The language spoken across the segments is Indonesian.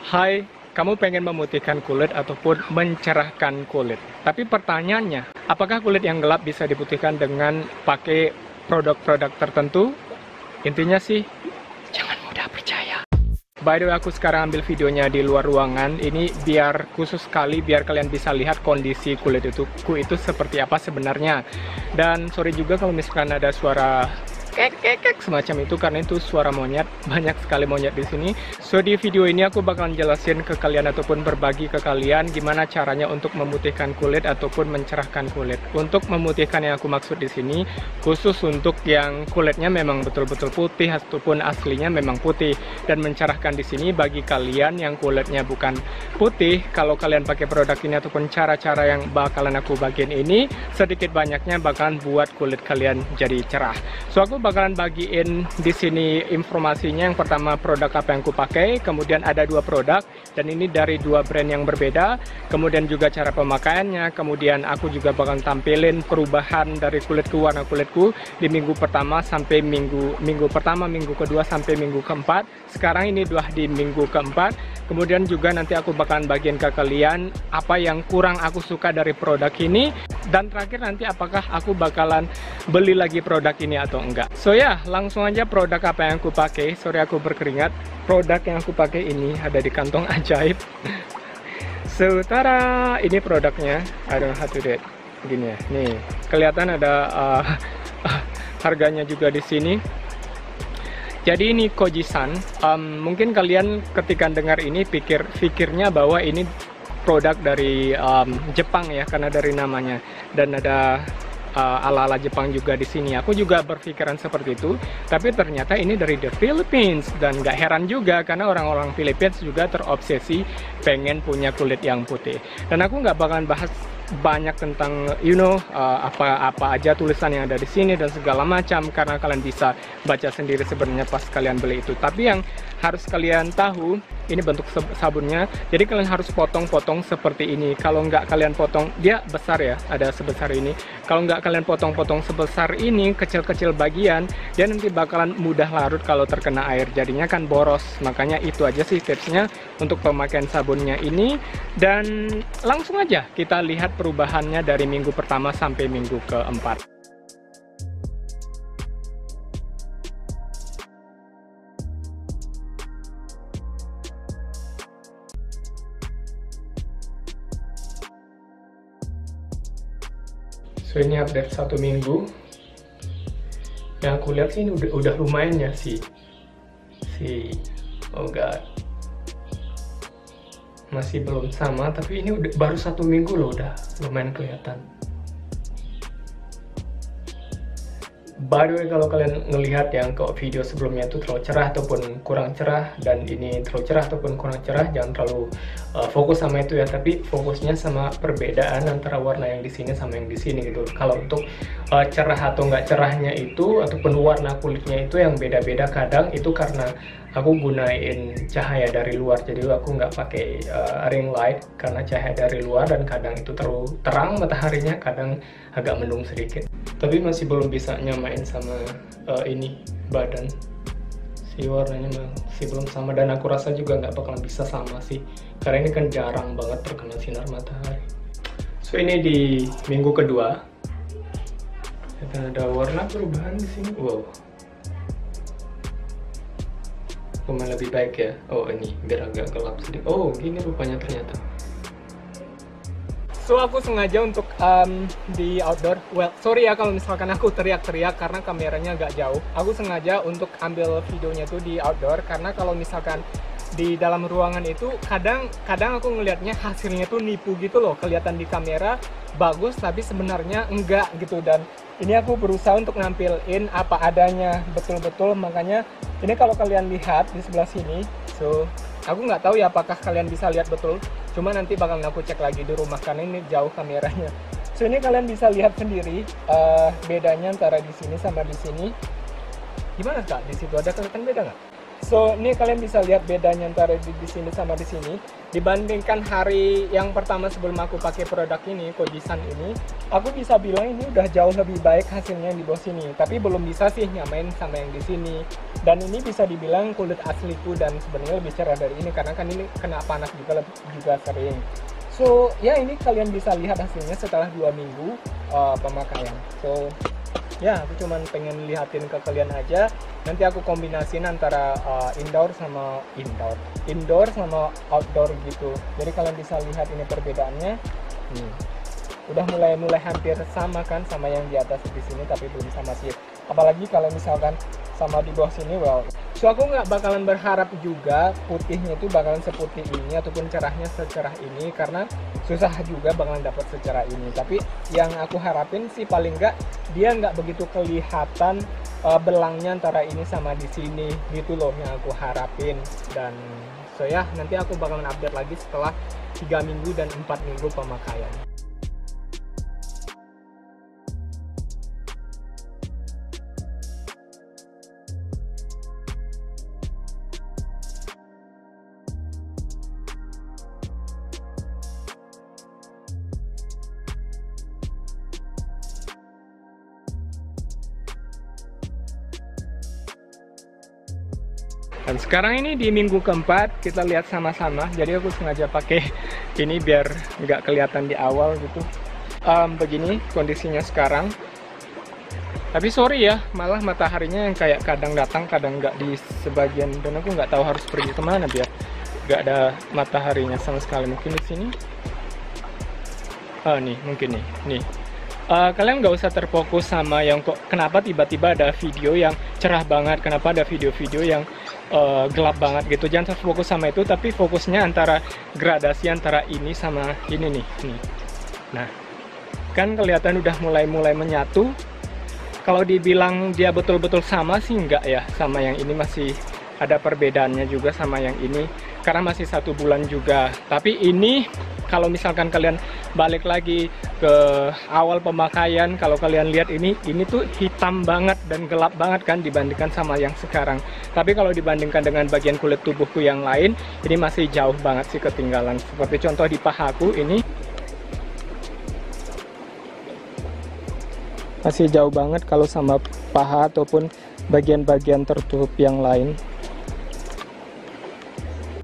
Hai, kamu pengen memutihkan kulit ataupun mencerahkan kulit. Tapi pertanyaannya, apakah kulit yang gelap bisa diputihkan dengan pakai produk-produk tertentu? Intinya sih, jangan mudah percaya. By the way, aku sekarang ambil videonya di luar ruangan. Ini biar khusus sekali, biar kalian bisa lihat kondisi kulit itu seperti apa sebenarnya. Dan sorry juga kalau misalkan ada suara kek semacam itu, karena itu suara monyet. Banyak sekali monyet di sini. So di video ini aku bakalan jelasin ke kalian ataupun berbagi ke kalian gimana caranya untuk memutihkan kulit ataupun mencerahkan kulit. Untuk memutihkan yang aku maksud di sini khusus untuk yang kulitnya memang betul-betul putih ataupun aslinya memang putih. Dan mencerahkan di sini bagi kalian yang kulitnya bukan putih, kalau kalian pakai produk ini ataupun cara-cara yang bakalan aku bagiin ini sedikit banyaknya bakalan buat kulit kalian jadi cerah. So aku bakalan bagiin di sini informasinya. Yang pertama produk apa yang aku pakai, kemudian ada dua produk dan ini dari dua brand yang berbeda, kemudian juga cara pemakaiannya, kemudian aku juga bakalan tampilin perubahan dari kulitku, warna kulitku di minggu pertama sampai minggu pertama, minggu kedua sampai minggu keempat. Sekarang ini udah di minggu keempat. Kemudian juga nanti aku bakalan bagiin ke kalian apa yang kurang aku suka dari produk ini, dan terakhir nanti apakah aku bakalan beli lagi produk ini atau enggak. So ya, langsung aja produk apa yang aku pakai. Sorry aku berkeringat. Produk yang aku pakai ini ada di kantong ajaib. So, tara, ini produknya. I don't know how to do it. Begini ya. Nih, kelihatan ada harganya juga di sini. Jadi ini Kojisan. Mungkin kalian ketika dengar ini pikirnya bahwa ini produk dari Jepang ya, karena dari namanya, dan ada ala-ala Jepang juga di sini. Aku juga berpikiran seperti itu, tapi ternyata ini dari the Philippines, dan gak heran juga karena orang-orang Philippines juga terobsesi pengen punya kulit yang putih. Dan aku nggak bakalan bahas banyak tentang apa aja tulisan yang ada di sini dan segala macam, karena kalian bisa baca sendiri sebenarnya pas kalian beli itu. Tapi yang harus kalian tahu, ini bentuk sabunnya, jadi kalian harus potong-potong seperti ini. Kalau nggak kalian potong, dia besar ya, ada sebesar ini. Kalau nggak kalian potong-potong sebesar ini, kecil-kecil bagian, dia nanti bakalan mudah larut kalau terkena air, jadinya kan boros. Makanya itu aja sih tipsnya untuk pemakaian sabunnya ini. Dan langsung aja kita lihat perubahannya dari minggu pertama sampai minggu keempat. So ini update 1 minggu. Yang aku lihat sih ini udah lumayan ya sih. Oh god. Masih belum sama, tapi ini udah baru 1 minggu loh, udah lumayan kelihatan. By the way, kalau kalian ngelihat yang ke video sebelumnya itu terlalu cerah ataupun kurang cerah, dan ini terlalu cerah ataupun kurang cerah, jangan terlalu fokus sama itu ya, tapi fokusnya sama perbedaan antara warna yang di sini sama yang di sini gitu. Kalau untuk cerah atau nggak cerahnya itu ataupun warna kulitnya itu yang beda-beda, kadang itu karena aku gunain cahaya dari luar, jadi aku nggak pakai ring light karena cahaya dari luar, dan kadang itu terlalu terang mataharinya, kadang agak mendung sedikit. Tapi masih belum bisa nyamain sama ini badan, si warnanya masih belum sama, dan aku rasa juga nggak bakalan bisa sama sih, karena ini kan jarang banget terkena sinar matahari. So ini di minggu kedua, dan ada warna perubahan di sini. Wow, lumayan lebih baik ya. Oh ini biar agak gelap sedikit. Oh gini rupanya ternyata. So aku sengaja untuk di outdoor. Well, sorry ya kalau misalkan aku teriak-teriak karena kameranya agak jauh. Aku sengaja untuk ambil videonya tuh di outdoor, karena kalau misalkan di dalam ruangan itu kadang aku ngelihatnya hasilnya tuh nipu gitu loh. Kelihatan di kamera bagus tapi sebenarnya enggak gitu. Dan ini aku berusaha untuk nampilin apa adanya betul-betul. Makanya ini kalau kalian lihat di sebelah sini, so aku nggak tahu ya apakah kalian bisa lihat betul, cuma nanti bakal aku cek lagi di rumah karena ini jauh kameranya. So ini kalian bisa lihat sendiri bedanya antara di sini sama di sini. Gimana kak? Di situ ada kelihatan beda nggak? So, ini kalian bisa lihat bedanya antara di sini sama di sini. Dibandingkan hari yang pertama sebelum aku pakai produk ini, Kojisan ini, aku bisa bilang ini udah jauh lebih baik hasilnya di bawah sini. Tapi belum bisa sih nyamain sama yang di sini. Dan ini bisa dibilang kulit asliku dan sebenarnya lebih cerah dari ini karena kan ini kena panas juga sering. So, ya ini kalian bisa lihat hasilnya setelah 2 minggu pemakaian. So, ya aku cuman pengen lihatin ke kalian aja. Nanti aku kombinasiin antara indoor sama sama outdoor gitu. Jadi kalian bisa lihat ini perbedaannya. Udah mulai hampir sama kan sama yang di atas di sini, tapi belum sama sih. Apalagi kalau misalkan sama di bawah sini, well, so aku nggak bakalan berharap juga putihnya itu bakalan seputih ini ataupun cerahnya secerah ini, karena susah juga bakalan dapat secerah ini. Tapi yang aku harapin sih paling nggak dia nggak begitu kelihatan belangnya antara ini sama di sini gitu loh yang aku harapin. Dan so ya nanti aku bakalan update lagi setelah 3 minggu dan 4 minggu pemakaian. Dan sekarang ini di minggu keempat, kita lihat sama-sama. Jadi aku sengaja pakai ini biar nggak kelihatan di awal gitu. Begini kondisinya sekarang. Tapi sorry ya, malah mataharinya yang kayak kadang datang, kadang nggak di sebagian. Dan aku nggak tahu harus pergi kemana biar nggak ada mataharinya sama sekali. Mungkin di sini. Nih, mungkin nih. Kalian nggak usah terfokus sama yang kok kenapa tiba-tiba ada video yang cerah banget, kenapa ada video-video yang gelap banget gitu. Jangan terfokus sama itu, tapi fokusnya antara gradasi antara ini sama ini nih. Nah, kan kelihatan udah mulai menyatu. Kalau dibilang dia betul-betul sama sih enggak ya, sama yang ini masih ada perbedaannya juga sama yang ini karena masih 1 bulan juga. Tapi ini kalau misalkan kalian balik lagi ke awal pemakaian, kalau kalian lihat ini tuh hitam banget dan gelap banget kan dibandingkan sama yang sekarang. Tapi kalau dibandingkan dengan bagian kulit tubuhku yang lain, ini masih jauh banget sih ketinggalan. Seperti contoh di pahaku ini masih jauh banget kalau sama paha ataupun bagian-bagian tertutup yang lain.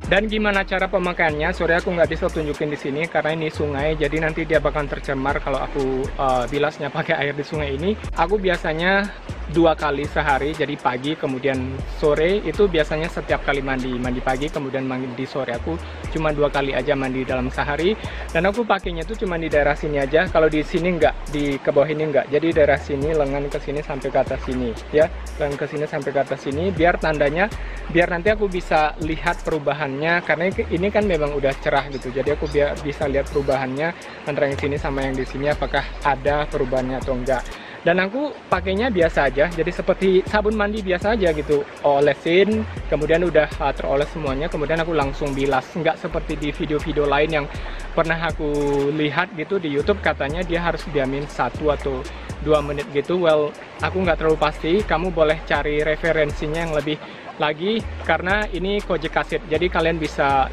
Dan gimana cara pemakaiannya? Sorry aku nggak bisa tunjukin di sini karena ini sungai, jadi nanti dia bakal tercemar kalau aku bilasnya pakai air di sungai ini. Aku biasanya 2 kali sehari, jadi pagi kemudian sore. Itu biasanya setiap kali mandi pagi kemudian mandi sore. Aku cuma 2 kali aja mandi dalam sehari, dan aku pakainya tuh cuma di daerah sini aja. Kalau di sini nggak, di ke bawah ini nggak. Jadi daerah sini, lengan ke sini sampai ke atas sini ya, lengan ke sini sampai ke atas sini, biar tandanya, biar nanti aku bisa lihat perubahannya, karena ini kan memang udah cerah gitu. Jadi aku bisa lihat perubahannya antara yang sini sama yang di sini, apakah ada perubahannya atau enggak. Dan aku pakainya biasa aja, jadi seperti sabun mandi biasa aja gitu, olesin, kemudian udah teroles semuanya, kemudian aku langsung bilas. Nggak seperti di video-video lain yang pernah aku lihat gitu di YouTube, katanya dia harus diamin 1 atau 2 menit gitu. Well, aku nggak terlalu pasti, kamu boleh cari referensinya yang lebih lagi, karena ini kojic acid, jadi kalian bisa,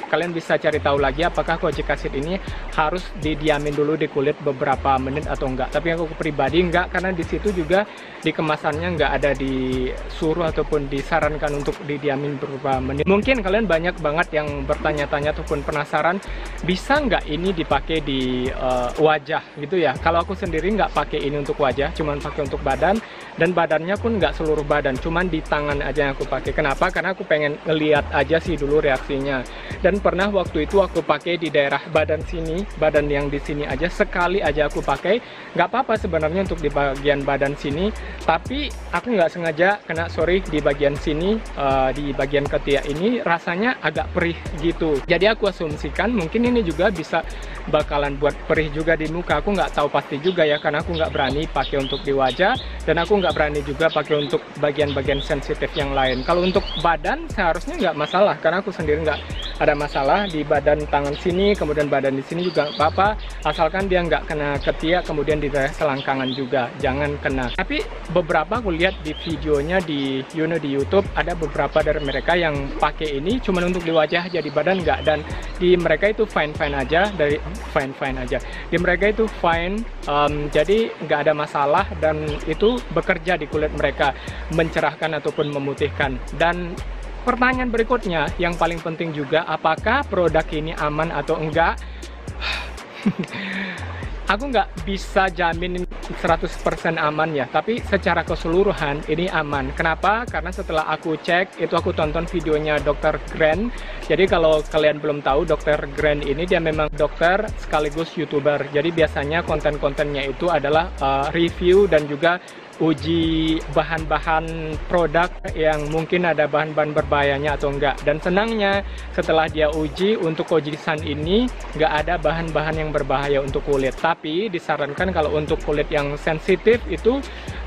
kalian bisa cari tahu lagi apakah kojic acid ini harus didiamin dulu di kulit beberapa menit atau enggak. Tapi aku pribadi enggak, karena di situ juga di kemasannya enggak ada disuruh ataupun disarankan untuk didiamin beberapa menit. Mungkin kalian banyak banget yang bertanya-tanya ataupun penasaran, bisa nggak ini dipakai di wajah gitu ya. Kalau aku sendiri nggak pakai ini untuk wajah, cuman pakai untuk badan, dan badannya pun nggak seluruh badan, cuman di tangan aja yang aku pakai. Kenapa? Karena aku pengen ngeliat aja sih dulu reaksinya. Dan pernah waktu itu aku pakai di daerah badan sini, badan yang di sini aja, sekali aja aku pakai. Nggak apa-apa sebenarnya untuk di bagian badan sini, tapi aku nggak sengaja kena, sorry, di bagian sini, di bagian ketiak ini rasanya agak perih gitu. Jadi aku asumsikan mungkin ini juga bisa bakalan buat perih juga di muka. Aku nggak tahu pasti juga ya, karena aku nggak berani pakai untuk di wajah, dan aku nggak berani juga pakai untuk bagian-bagian sensitif yang lain. Kalau untuk badan seharusnya nggak masalah, karena aku sendiri nggak ada masalah di badan tangan sini, kemudian badan di sini juga nggak apa-apa, asalkan dia nggak kena ketiak, kemudian di daerah selangkangan juga, jangan kena. Tapi beberapa aku lihat di videonya di di YouTube, ada beberapa dari mereka yang pakai ini cuma untuk di wajah aja, di badan nggak, dan di mereka itu fine-fine aja, di mereka itu fine, jadi nggak ada masalah, dan itu bekerja di kulit mereka, mencerahkan ataupun memutihkan. Dan pertanyaan berikutnya yang paling penting juga, apakah produk ini aman atau enggak? Aku nggak bisa jamin 100% aman ya, tapi secara keseluruhan ini aman. Kenapa? Karena setelah aku cek, itu aku tonton videonya Dr. Grant. Jadi kalau kalian belum tahu, Dr. Grant ini dia memang dokter sekaligus YouTuber. Jadi biasanya konten-kontennya itu adalah review dan juga uji bahan-bahan produk yang mungkin ada bahan-bahan berbahayanya atau enggak. Dan senangnya setelah dia uji untuk kojisan ini nggak ada bahan-bahan yang berbahaya untuk kulit. Tapi disarankan kalau untuk kulit yang sensitif itu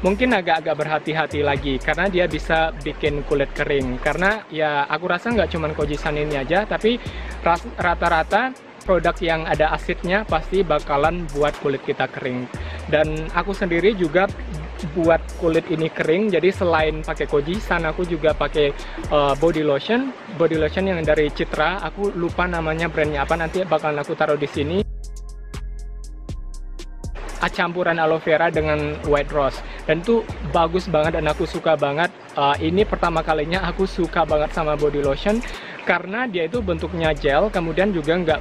mungkin agak-agak berhati-hati lagi, karena dia bisa bikin kulit kering. Karena ya aku rasa nggak cuma kojisan ini aja, tapi rata-rata produk yang ada asidnya pasti bakalan buat kulit kita kering. Dan aku sendiri juga buat kulit ini kering, jadi selain pakai kojisan, aku juga pakai body lotion yang dari Citra. Aku lupa namanya brandnya apa, nanti bakalan aku taruh di sini. Campuran aloe vera dengan white rose, dan itu bagus banget dan aku suka banget. Ini pertama kalinya aku suka banget sama body lotion, karena dia itu bentuknya gel, kemudian juga nggak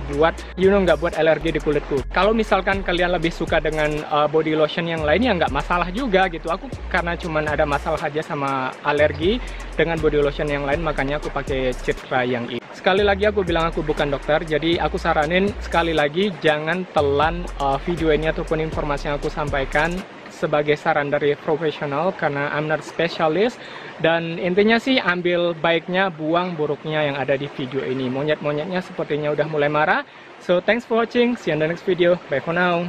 buat alergi di kulitku. Kalau misalkan kalian lebih suka dengan body lotion yang lain, ya nggak masalah juga gitu. Aku karena cuman ada masalah aja sama alergi dengan body lotion yang lain, makanya aku pakai Citra yang ini. Sekali lagi aku bilang aku bukan dokter, jadi aku saranin sekali lagi jangan telan video ini ataupun informasi yang aku sampaikan sebagai saran dari profesional, karena I'm not specialist. Dan intinya sih ambil baiknya, buang buruknya yang ada di video ini. Monyet-monyetnya sepertinya udah mulai marah. So thanks for watching, see you in the next video, bye for now.